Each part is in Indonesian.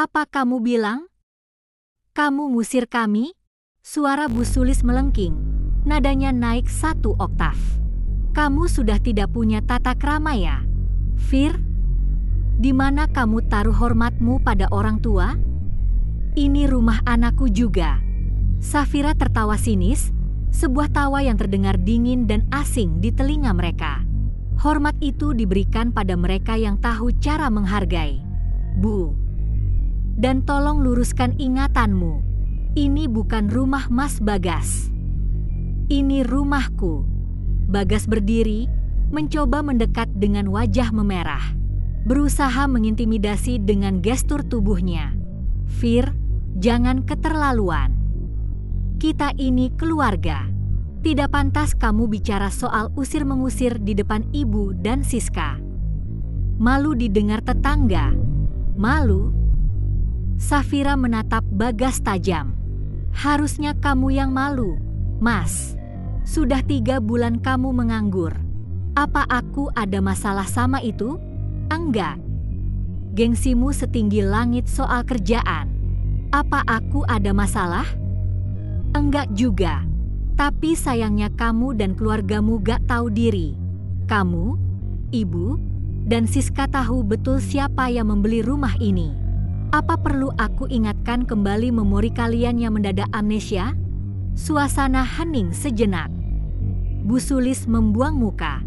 Apa kamu bilang? Kamu ngusir kami? Suara Bu Sulis melengking, nadanya naik 1 oktav. Kamu sudah tidak punya tata krama ya? Fir, di mana kamu taruh hormatmu pada orang tua? Ini rumah anakku juga. Safira tertawa sinis, sebuah tawa yang terdengar dingin dan asing di telinga mereka. Hormat itu diberikan pada mereka yang tahu cara menghargai. Bu, dan tolong luruskan ingatanmu. Ini bukan rumah Mas Bagas. Ini rumahku. Bagas berdiri, mencoba mendekat dengan wajah memerah. Berusaha mengintimidasi dengan gestur tubuhnya. Fir, jangan keterlaluan. Kita ini keluarga. Tidak pantas kamu bicara soal usir-mengusir di depan ibu dan Siska. Malu didengar tetangga. Malu? Safira menatap Bagas tajam. Harusnya kamu yang malu, Mas. Sudah 3 bulan kamu menganggur. Apa aku ada masalah sama itu? Enggak. Gengsimu setinggi langit soal kerjaan. Apa aku ada masalah? Enggak juga. Tapi sayangnya kamu dan keluargamu gak tahu diri. Kamu, ibu, dan Siska tahu betul siapa yang membeli rumah ini. Apa perlu aku ingatkan kembali memori kalian yang mendadak amnesia? Suasana hening sejenak. Bu Sulis membuang muka.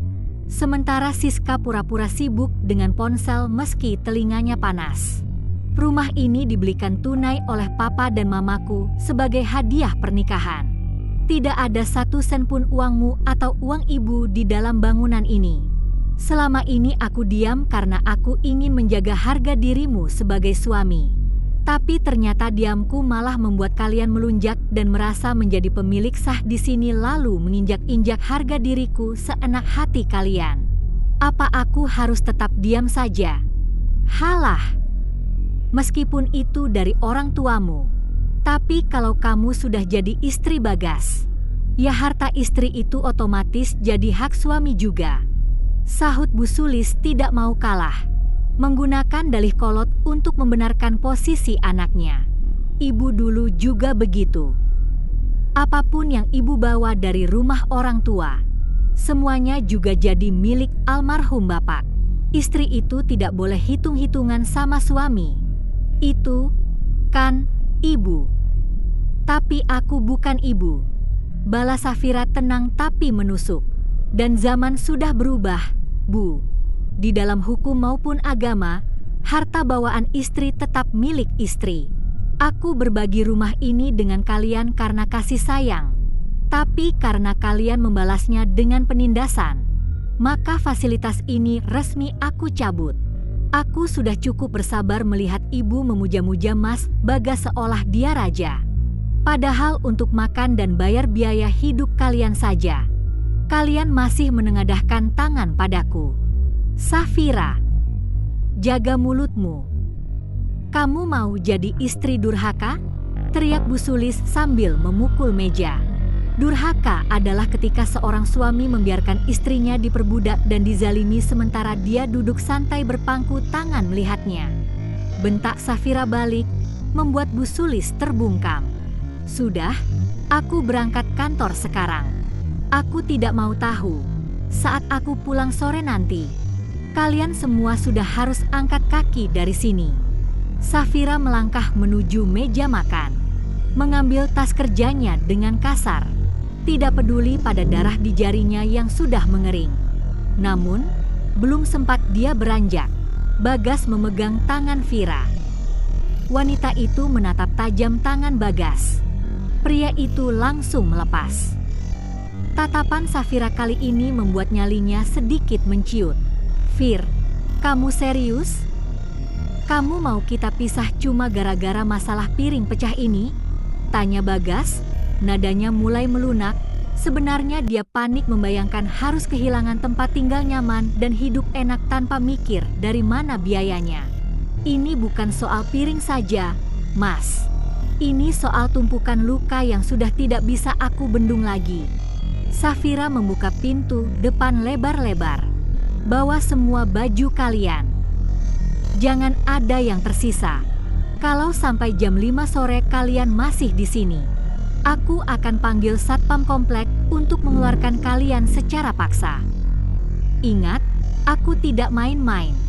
Sementara Siska pura-pura sibuk dengan ponsel meski telinganya panas. Rumah ini dibelikan tunai oleh papa dan mamaku sebagai hadiah pernikahan. Tidak ada 1 sen pun uangmu atau uang ibu di dalam bangunan ini. Selama ini aku diam karena aku ingin menjaga harga dirimu sebagai suami. Tapi ternyata diamku malah membuat kalian melunjak dan merasa menjadi pemilik sah di sini lalu menginjak-injak harga diriku seenak hati kalian. Apa aku harus tetap diam saja? Halah. Meskipun itu dari orang tuamu. Tapi kalau kamu sudah jadi istri Bagas, ya harta istri itu otomatis jadi hak suami juga. Sahut Bu Sulis tidak mau kalah, menggunakan dalih kolot untuk membenarkan posisi anaknya. Ibu dulu juga begitu. Apapun yang ibu bawa dari rumah orang tua, semuanya juga jadi milik almarhum bapak. Istri itu tidak boleh hitung-hitungan sama suami. Itu kan ibu. Tapi aku bukan ibu. Balas Safira tenang tapi menusuk. Dan zaman sudah berubah, Bu. Di dalam hukum maupun agama, harta bawaan istri tetap milik istri. Aku berbagi rumah ini dengan kalian karena kasih sayang. Tapi karena kalian membalasnya dengan penindasan, maka fasilitas ini resmi aku cabut. Aku sudah cukup bersabar melihat ibu memuja-muja Mas Bagas seolah dia raja. Padahal untuk makan dan bayar biaya hidup kalian saja, kalian masih menengadahkan tangan padaku. Safira, jaga mulutmu. Kamu mau jadi istri durhaka? Teriak Bu Sulis sambil memukul meja. Durhaka adalah ketika seorang suami membiarkan istrinya diperbudak dan dizalimi sementara dia duduk santai berpangku tangan melihatnya. Bentak Safira balik, membuat Bu Sulis terbungkam. Sudah, aku berangkat kantor sekarang. Aku tidak mau tahu. Saat aku pulang sore nanti, kalian semua sudah harus angkat kaki dari sini. Safira melangkah menuju meja makan, mengambil tas kerjanya dengan kasar, tidak peduli pada darah di jarinya yang sudah mengering. Namun, belum sempat dia beranjak, Bagas memegang tangan Vira. Wanita itu menatap tajam tangan Bagas. Pria itu langsung melepas. Tatapan Safira kali ini membuat nyalinya sedikit menciut. Fir, kamu serius? Kamu mau kita pisah cuma gara-gara masalah piring pecah ini? Tanya Bagas, nadanya mulai melunak. Sebenarnya dia panik membayangkan harus kehilangan tempat tinggal nyaman dan hidup enak tanpa mikir dari mana biayanya. Ini bukan soal piring saja, Mas. Ini soal tumpukan luka yang sudah tidak bisa aku bendung lagi. Safira membuka pintu depan lebar-lebar. Bawa semua baju kalian. Jangan ada yang tersisa. Kalau sampai jam 5 sore kalian masih di sini, aku akan panggil satpam komplek untuk mengeluarkan kalian secara paksa. Ingat, aku tidak main-main.